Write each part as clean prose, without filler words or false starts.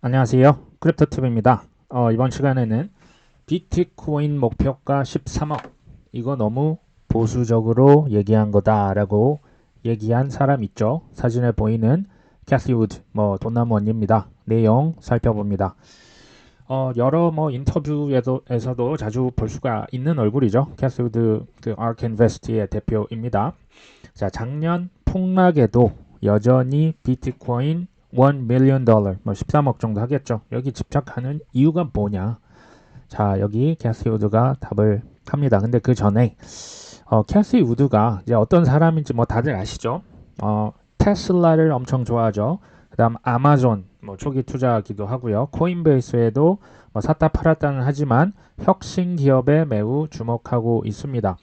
안녕하세요. 크립토TV입니다. 이번 시간에는 비트코인 목표가 13억. 이거 너무 보수적으로 얘기한 거다라고 얘기한 사람 있죠. 사진에 보이는 캐시 우드, 돈나무 언니입니다. 내용 살펴봅니다. 여러 인터뷰에서도 자주 볼 수가 있는 얼굴이죠. 캐시 우드 그 아크 인베스트의 대표입니다. 자, 작년 폭락에도 여전히 비트코인 1 million 달러, 13억 정도 하겠죠. 여기 집착하는 이유가 뭐냐? 자, 여기 캐시 우드가 답을 합니다. 근데 그 전에 캐시 우드가 이제 어떤 사람인지 다들 아시죠? 테슬라를 엄청 좋아하죠. 그다음 아마존 초기 투자하기도 하고요. 코인베이스에도 샀다 팔았다는 하지만 혁신 기업에 매우 주목하고 있습니다.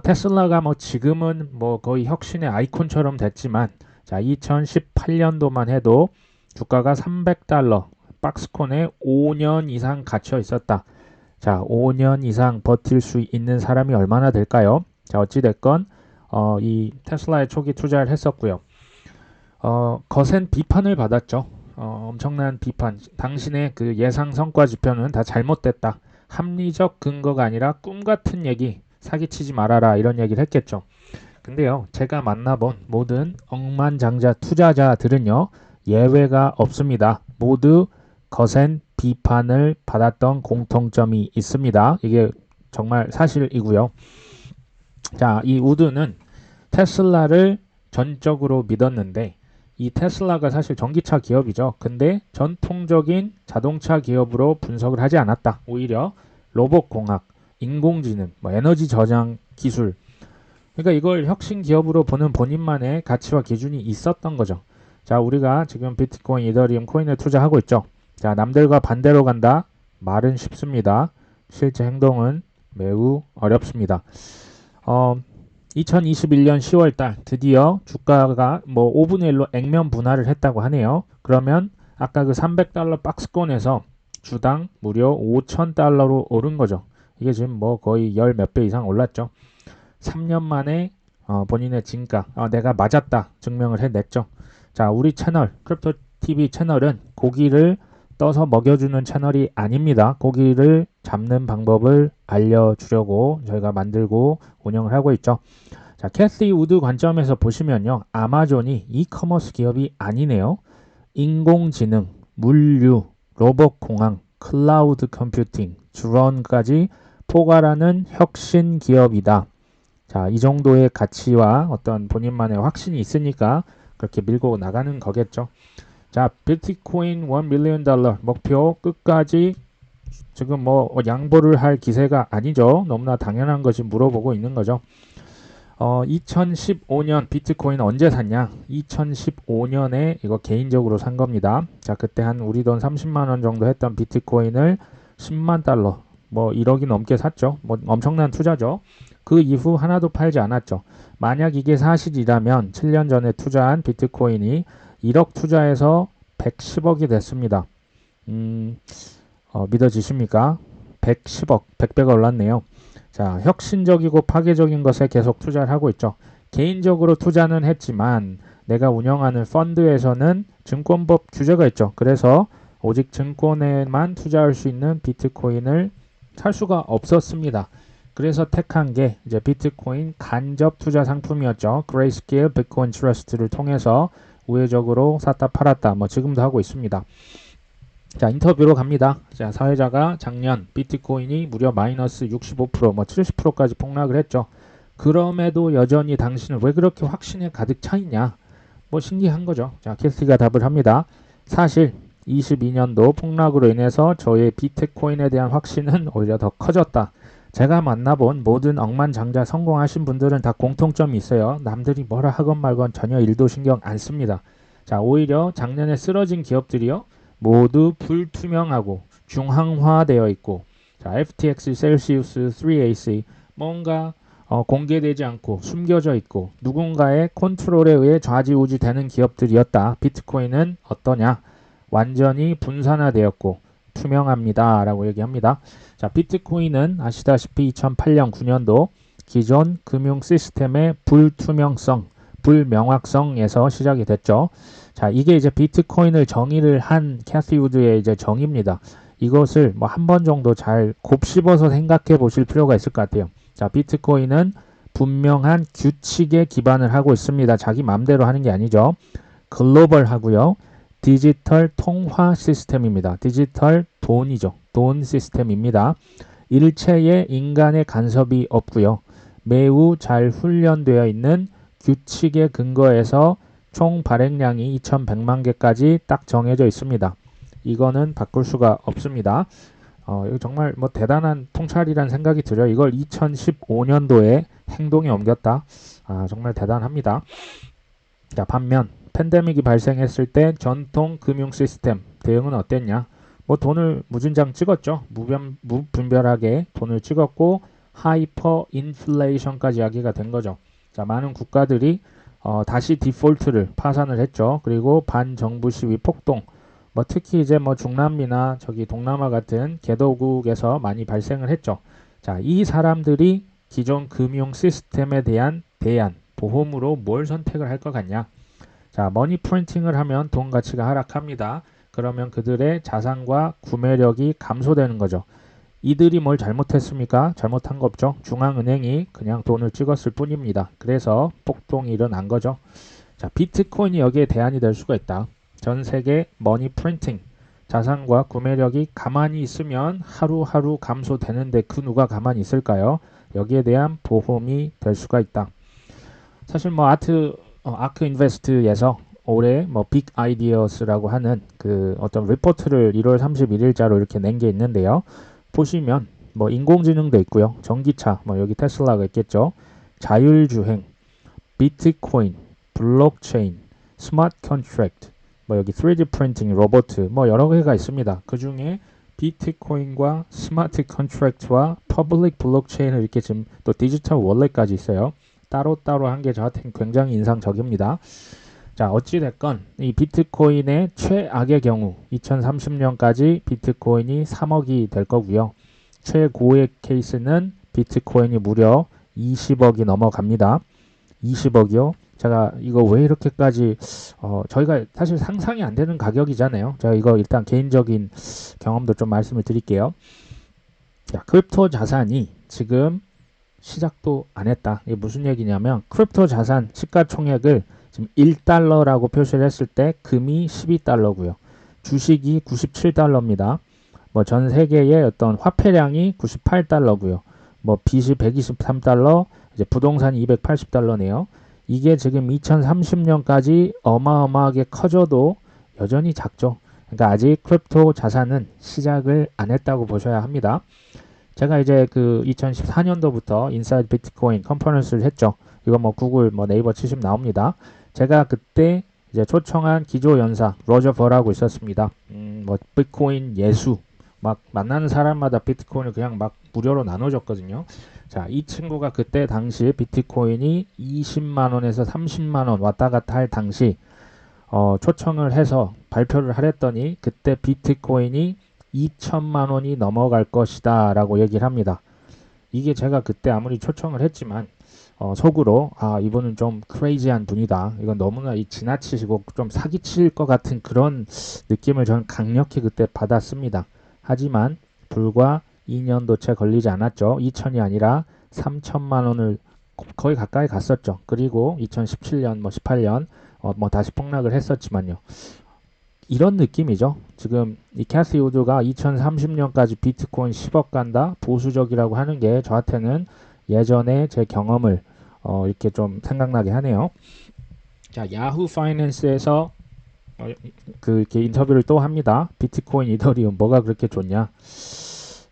테슬라가 지금은 거의 혁신의 아이콘처럼 됐지만 자, 2018년도만 해도 주가가 300달러, 박스콘에 5년 이상 갇혀 있었다. 자, 5년 이상 버틸 수 있는 사람이 얼마나 될까요? 자, 어찌됐건 이 테슬라에 초기 투자를 했었고요. 거센 비판을 받았죠. 엄청난 비판. 당신의 그 예상 성과 지표는 다 잘못됐다. 합리적 근거가 아니라 꿈 같은 얘기, 사기치지 말아라 이런 얘기를 했겠죠. 근데요, 제가 만나본 모든 억만장자 투자자들은요, 예외가 없습니다. 모두 거센 비판을 받았던 공통점이 있습니다. 이게 정말 사실이고요. 자, 이 우드는 테슬라를 전적으로 믿었는데, 이 테슬라가 사실 전기차 기업이죠. 근데 전통적인 자동차 기업으로 분석을 하지 않았다. 오히려 로봇공학, 인공지능, 에너지 저장 기술, 그러니까 이걸 혁신 기업으로 보는 본인만의 가치와 기준이 있었던 거죠. 자, 우리가 지금 비트코인, 이더리움, 코인에 투자하고 있죠. 자, 남들과 반대로 간다. 말은 쉽습니다. 실제 행동은 매우 어렵습니다. 2021년 10월달 드디어 주가가 5분의 1로 액면 분할을 했다고 하네요. 그러면 아까 그 300달러 박스권에서 주당 무려 5,000달러로 오른 거죠. 이게 지금 거의 열 몇 배 이상 올랐죠. 3년 만에 본인의 진가, 내가 맞았다 증명을 해냈죠. 자, 우리 채널 크립토TV 채널은 고기를 떠서 먹여주는 채널이 아닙니다. 고기를 잡는 방법을 알려주려고 저희가 만들고 운영을 하고 있죠. 자, 캐시 우드 관점에서 보시면요, 아마존이 이커머스 기업이 아니네요. 인공지능, 물류, 로봇공항, 클라우드 컴퓨팅, 드론까지 포괄하는 혁신 기업이다. 자, 이 정도의 가치와 어떤 본인만의 확신이 있으니까 그렇게 밀고 나가는 거겠죠. 자, 비트코인 1 million 달러 목표 끝까지 지금 양보를 할 기세가 아니죠. 너무나 당연한 것이 물어보고 있는 거죠. 2015년 비트코인 언제 샀냐? 2015년에 이거 개인적으로 산 겁니다. 자, 그때 한 우리 돈 30만 원 정도 했던 비트코인을 10만 달러, 1억이 넘게 샀죠. 엄청난 투자죠. 그 이후 하나도 팔지 않았죠. 만약 이게 사실이라면 7년 전에 투자한 비트코인이 1억 투자해서 110억이 됐습니다. 믿어지십니까? 110억, 100배가 올랐네요. 자, 혁신적이고 파괴적인 것에 계속 투자를 하고 있죠. 개인적으로 투자는 했지만 내가 운영하는 펀드에서는 증권법 규제가 있죠. 그래서 오직 증권에만 투자할 수 있는 비트코인을 살 수가 없었습니다. 그래서 택한 게 이제 비트코인 간접 투자 상품이었죠. 그레이스케일 비트코인 트러스트를 통해서 우회적으로 샀다 팔았다 지금도 하고 있습니다. 자, 인터뷰로 갑니다. 자, 사회자가 작년 비트코인이 무려 마이너스 65%, 70%까지 폭락을 했죠. 그럼에도 여전히 당신은 왜 그렇게 확신에 가득 차 있냐? 신기한 거죠. 자, 캐시가 답을 합니다. 사실 22년도 폭락으로 인해서 저의 비트코인에 대한 확신은 오히려 더 커졌다. 제가 만나본 모든 억만장자 성공하신 분들은 다 공통점이 있어요. 남들이 뭐라 하건 말건 전혀 일도 신경 안 씁니다. 자, 오히려 작년에 쓰러진 기업들이요, 모두 불투명하고 중앙화되어 있고, 자, FTX, 셀시우스, 3AC 뭔가 공개되지 않고 숨겨져 있고 누군가의 컨트롤에 의해 좌지우지 되는 기업들이었다. 비트코인은 어떠냐? 완전히 분산화되었고 투명합니다 라고 얘기합니다. 자, 비트코인은 아시다시피 2008년 9년도 기존 금융 시스템의 불투명성, 불명확성에서 시작이 됐죠. 자, 이게 이제 비트코인을 정의를 한 캐시 우드의 이제 정의입니다. 이것을 뭐 한 번 정도 잘 곱씹어서 생각해 보실 필요가 있을 것 같아요. 자, 비트코인은 분명한 규칙에 기반을 하고 있습니다. 자기 맘대로 하는 게 아니죠. 글로벌 하고요. 디지털 통화 시스템입니다. 디지털 돈이죠. 돈 시스템입니다. 일체의 인간의 간섭이 없고요. 매우 잘 훈련되어 있는 규칙에 근거해서 총 발행량이 2100만 개까지 딱 정해져 있습니다. 이거는 바꿀 수가 없습니다. 이거 정말 뭐 대단한 통찰이라는 생각이 들어요. 이걸 2015년도에 행동에 옮겼다. 정말 대단합니다. 자, 반면 팬데믹이 발생했을 때 전통 금융 시스템 대응은 어땠냐? 뭐 돈을 무진장 찍었죠. 무분별하게 돈을 찍었고 하이퍼 인플레이션까지 이야기가 된 거죠. 자, 많은 국가들이 다시 디폴트를 파산을 했죠. 그리고 반정부 시위 폭동, 뭐 특히 이제 뭐 중남미나 저기 동남아 같은 개도국에서 많이 발생을 했죠. 자, 이 사람들이 기존 금융 시스템에 대한 대안, 보험으로 뭘 선택을 할 것 같냐? 자, 머니 프린팅을 하면 돈 가치가 하락합니다. 그러면 그들의 자산과 구매력이 감소되는 거죠. 이들이 뭘 잘못했습니까? 잘못한 거 없죠. 중앙은행이 그냥 돈을 찍었을 뿐입니다. 그래서 폭동이 일어난 거죠. 자, 비트코인이 여기에 대안이 될 수가 있다. 전 세계 머니 프린팅, 자산과 구매력이 가만히 있으면 하루하루 감소되는데 그 누가 가만히 있을까요? 여기에 대한 보험이 될 수가 있다. 사실 뭐 아크 인베스트에서 올해 뭐 빅 아이디어스라고 하는 그 어떤 리포트를 1월 31일자로 이렇게 낸 게 있는데요. 보시면 뭐 인공지능도 있고요. 전기차, 뭐 여기 테슬라가 있겠죠. 자율주행, 비트코인, 블록체인, 스마트 컨트랙트, 뭐 여기 3D 프린팅, 로보트, 뭐 여러 개가 있습니다. 그 중에 비트코인과 스마트 컨트랙트와 퍼블릭 블록체인을 이렇게 지금 또 디지털 월렛까지 있어요. 따로따로 한 게 저한테는 굉장히 인상적입니다. 자, 어찌됐건 이 비트코인의 최악의 경우 2030년까지 비트코인이 3억이 될 거고요. 최고의 케이스는 비트코인이 무려 20억이 넘어갑니다. 20억이요? 제가 이거 왜 이렇게까지 저희가 사실 상상이 안 되는 가격이잖아요. 제가 이거 일단 개인적인 경험도 좀 말씀을 드릴게요. 자, 크립토 자산이 지금 시작도 안 했다. 이게 무슨 얘기냐면 크립토 자산 시가총액을 지금 1달러라고 표시를 했을 때 금이 12달러고요. 주식이 97달러입니다. 뭐 전 세계의 어떤 화폐량이 98달러고요. 뭐 빚이 123달러, 이제 부동산이 280달러네요. 이게 지금 2030년까지 어마어마하게 커져도 여전히 작죠. 그러니까 아직 크립토 자산은 시작을 안 했다고 보셔야 합니다. 제가 이제 그 2014년도부터 인사이드 비트코인 컨퍼런스를 했죠. 이거 뭐 구글 뭐 네이버 치시면 나옵니다. 제가 그때 이제 초청한 기조연사 로저 버라고 있었습니다. 뭐 비트코인 예수 막 만나는 사람마다 비트코인을 그냥 막 무료로 나눠줬거든요. 자, 이 친구가 그때 당시 비트코인이 20만 원에서 30만 원 왔다 갔다 할 당시 초청을 해서 발표를 하랬더니 그때 비트코인이 2천만 원이 넘어갈 것이다 라고 얘기를 합니다. 이게 제가 그때 아무리 초청을 했지만 속으로 이분은 좀 크레이지한 분이다. 이건 너무나 지나치시고 좀 사기칠 것 같은 그런 느낌을 저는 강력히 그때 받았습니다. 하지만 불과 2년도 채 걸리지 않았죠. 2천이 아니라 3천만 원을 거의 가까이 갔었죠. 그리고 2017년 뭐 18년 뭐 다시 폭락을 했었지만요. 이런 느낌이죠. 지금 이 캐시 우드가 2030년까지 비트코인 10억 간다 보수적이라고 하는 게 저한테는 예전에 제 경험을 이렇게 좀 생각나게 하네요. 자, 야후 파이낸스에서 이렇게 인터뷰를 또 합니다. 비트코인, 이더리움 뭐가 그렇게 좋냐?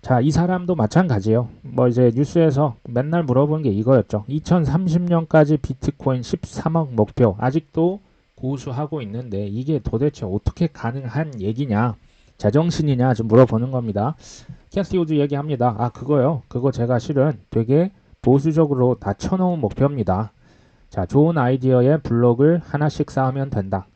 자, 이 사람도 마찬가지예요. 뭐 이제 뉴스에서 맨날 물어보는 게 이거였죠. 2030년까지 비트코인 13억 목표 아직도 고수하고 있는데 이게 도대체 어떻게 가능한 얘기냐? 제정신이냐? 좀 물어보는 겁니다. 캐시 우드 얘기합니다. 그거요. 그거 제가 실은 되게 보수적으로 다 쳐놓은 목표입니다. 자, 좋은 아이디어에 블록을 하나씩 쌓으면 된다.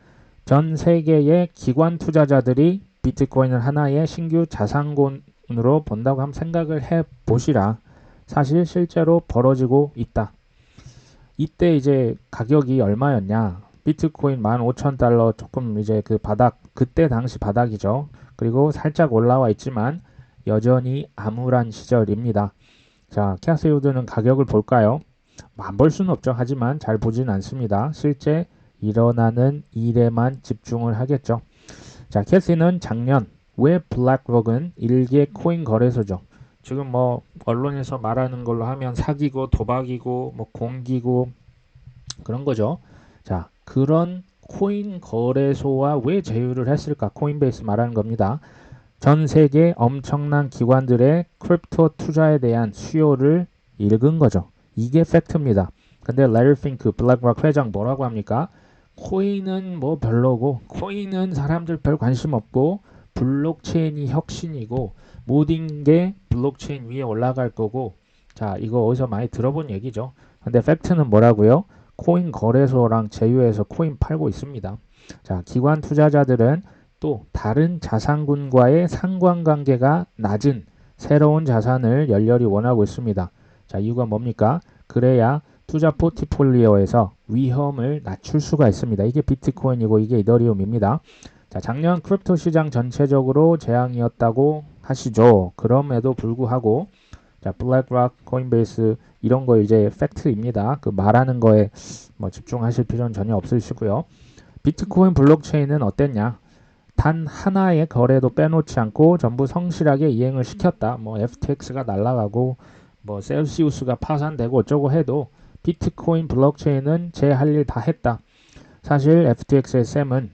전 세계의 기관 투자자들이 비트코인을 하나의 신규 자산군으로 본다고 한번 생각을 해보시라. 사실 실제로 벌어지고 있다. 이때 이제 가격이 얼마였냐? 비트코인 15,000달러 조금 이제 그 바닥, 그때 당시 바닥이죠. 그리고 살짝 올라와 있지만 여전히 암울한 시절입니다. 자, 캐시 우드는 가격을 볼까요? 안 볼 수는 없죠. 하지만 잘 보진 않습니다. 실제 일어나는 일에만 집중을 하겠죠. 자, 캐시는 작년 왜 블랙록은 일개 코인 거래소죠. 지금 뭐 언론에서 말하는 걸로 하면 사기고 도박이고 뭐 공기고 그런 거죠. 자, 그런 코인 거래소와 왜 제휴를 했을까? 코인베이스 말하는 겁니다. 전 세계 엄청난 기관들의 크립토 투자에 대한 수요를 읽은 거죠. 이게 팩트입니다. 근데 레리 핑크 블랙록 회장 뭐라고 합니까? 코인은 뭐 별로고 코인은 사람들 별 관심 없고 블록체인이 혁신이고 모든 게 블록체인 위에 올라갈 거고. 자, 이거 어디서 많이 들어본 얘기죠. 근데 팩트는 뭐라고요? 코인 거래소랑 제휴해서 코인 팔고 있습니다. 자, 기관 투자자들은 또 다른 자산군과의 상관관계가 낮은 새로운 자산을 열렬히 원하고 있습니다. 자, 이유가 뭡니까? 그래야 투자 포트폴리오에서 위험을 낮출 수가 있습니다. 이게 비트코인이고 이게 이더리움입니다. 자, 작년 크립토 시장 전체적으로 재앙이었다고 하시죠. 그럼에도 불구하고 자, 블랙록, 코인베이스 이런 거 이제 팩트입니다. 그 말하는 거에 뭐 집중하실 필요는 전혀 없으시고요. 비트코인 블록체인은 어땠냐? 단 하나의 거래도 빼놓지 않고 전부 성실하게 이행을 시켰다. 뭐 FTX가 날아가고 뭐 셀시우스가 파산되고 어쩌고 해도 비트코인 블록체인은 제 할 일 다 했다. 사실 FTX의 샘은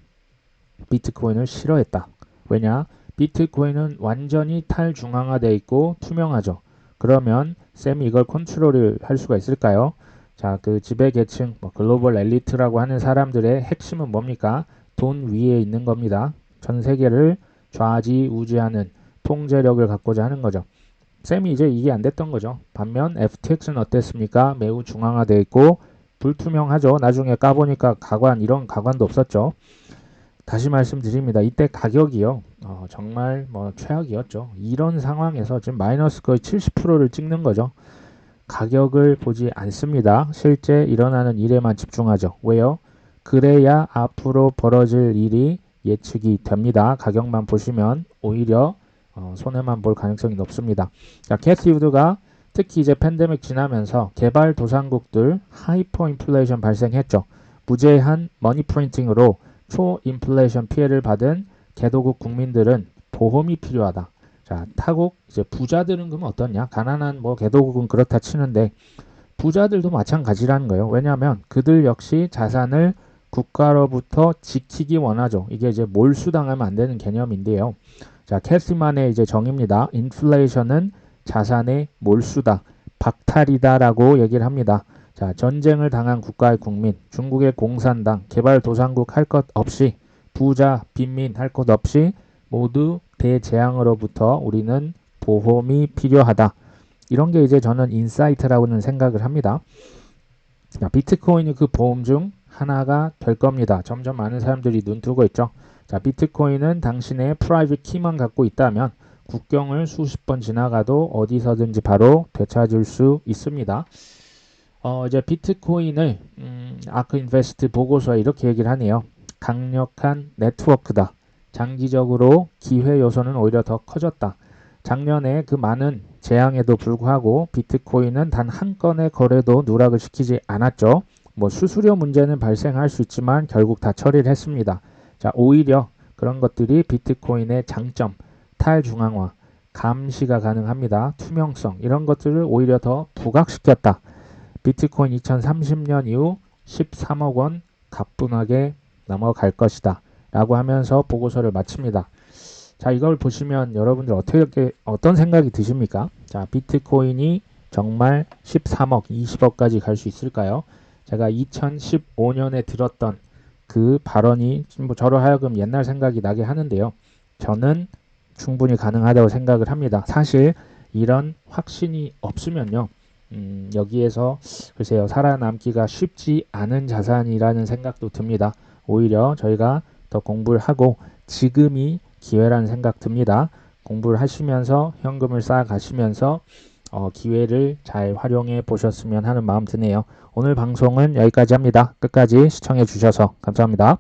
비트코인을 싫어했다. 왜냐? 비트코인은 완전히 탈중앙화되어 있고 투명하죠. 그러면 샘이 이걸 컨트롤을 할 수가 있을까요? 자, 그 지배계층, 뭐 글로벌 엘리트라고 하는 사람들의 핵심은 뭡니까? 돈 위에 있는 겁니다. 전 세계를 좌지우지하는 통제력을 갖고자 하는 거죠. 샘이 이제 이게 안 됐던 거죠. 반면 FTX는 어땠습니까? 매우 중앙화되어 있고 불투명하죠. 나중에 까보니까 가관, 이런 가관도 없었죠. 다시 말씀드립니다. 이때 가격이요. 정말 뭐 최악이었죠. 이런 상황에서 지금 마이너스 거의 70%를 찍는 거죠. 가격을 보지 않습니다. 실제 일어나는 일에만 집중하죠. 왜요? 그래야 앞으로 벌어질 일이 예측이 됩니다. 가격만 보시면 오히려 손해만 볼 가능성이 높습니다. 자, 캐시 우드가 특히 이제 팬데믹 지나면서 개발도상국들 하이퍼 인플레이션 발생했죠. 무제한 머니 프린팅으로 초인플레이션 피해를 받은 개도국 국민들은 보험이 필요하다. 자, 타국 이제 부자들은 그럼 어떠냐? 가난한 뭐 개도국은 그렇다 치는데 부자들도 마찬가지라는 거예요. 왜냐하면 그들 역시 자산을 국가로부터 지키기 원하죠. 이게 이제 몰수당하면 안 되는 개념인데요. 자, 캐시만의 이제 정의입니다. 인플레이션은 자산의 몰수다, 박탈이다라고 얘기를 합니다. 자, 전쟁을 당한 국가의 국민, 중국의 공산당, 개발도상국 할 것 없이 부자, 빈민 할 것 없이 모두 대재앙으로부터 우리는 보험이 필요하다. 이런 게 이제 저는 인사이트라고는 생각을 합니다. 자, 비트코인이 그 보험 중 하나가 될 겁니다. 점점 많은 사람들이 눈 뜨고 있죠. 자, 비트코인은 당신의 프라이빗 키만 갖고 있다면 국경을 수십 번 지나가도 어디서든지 바로 되찾을 수 있습니다. 이제 비트코인을 아크 인베스트 보고서에 이렇게 얘기를 하네요. 강력한 네트워크다. 장기적으로 기회 요소는 오히려 더 커졌다. 작년에 그 많은 재앙에도 불구하고 비트코인은 단 한 건의 거래도 누락을 시키지 않았죠. 뭐 수수료 문제는 발생할 수 있지만 결국 다 처리를 했습니다. 자, 오히려 그런 것들이 비트코인의 장점, 탈중앙화, 감시가 가능합니다. 투명성, 이런 것들을 오히려 더 부각시켰다. 비트코인 2030년 이후 13억 원 가뿐하게 넘어갈 것이다. 라고 하면서 보고서를 마칩니다. 자, 이걸 보시면 여러분들 어떤 생각이 드십니까? 자, 비트코인이 정말 13억, 20억까지 갈 수 있을까요? 제가 2015년에 들었던 그 발언이 뭐 저로 하여금 옛날 생각이 나게 하는데요. 저는 충분히 가능하다고 생각을 합니다. 사실 이런 확신이 없으면요. 여기에서 글쎄요, 살아남기가 쉽지 않은 자산이라는 생각도 듭니다. 오히려 저희가 더 공부를 하고 지금이 기회라는 생각 듭니다. 공부를 하시면서 현금을 쌓아 가시면서 기회를 잘 활용해 보셨으면 하는 마음 드네요. 오늘 방송은 여기까지 합니다. 끝까지 시청해 주셔서 감사합니다.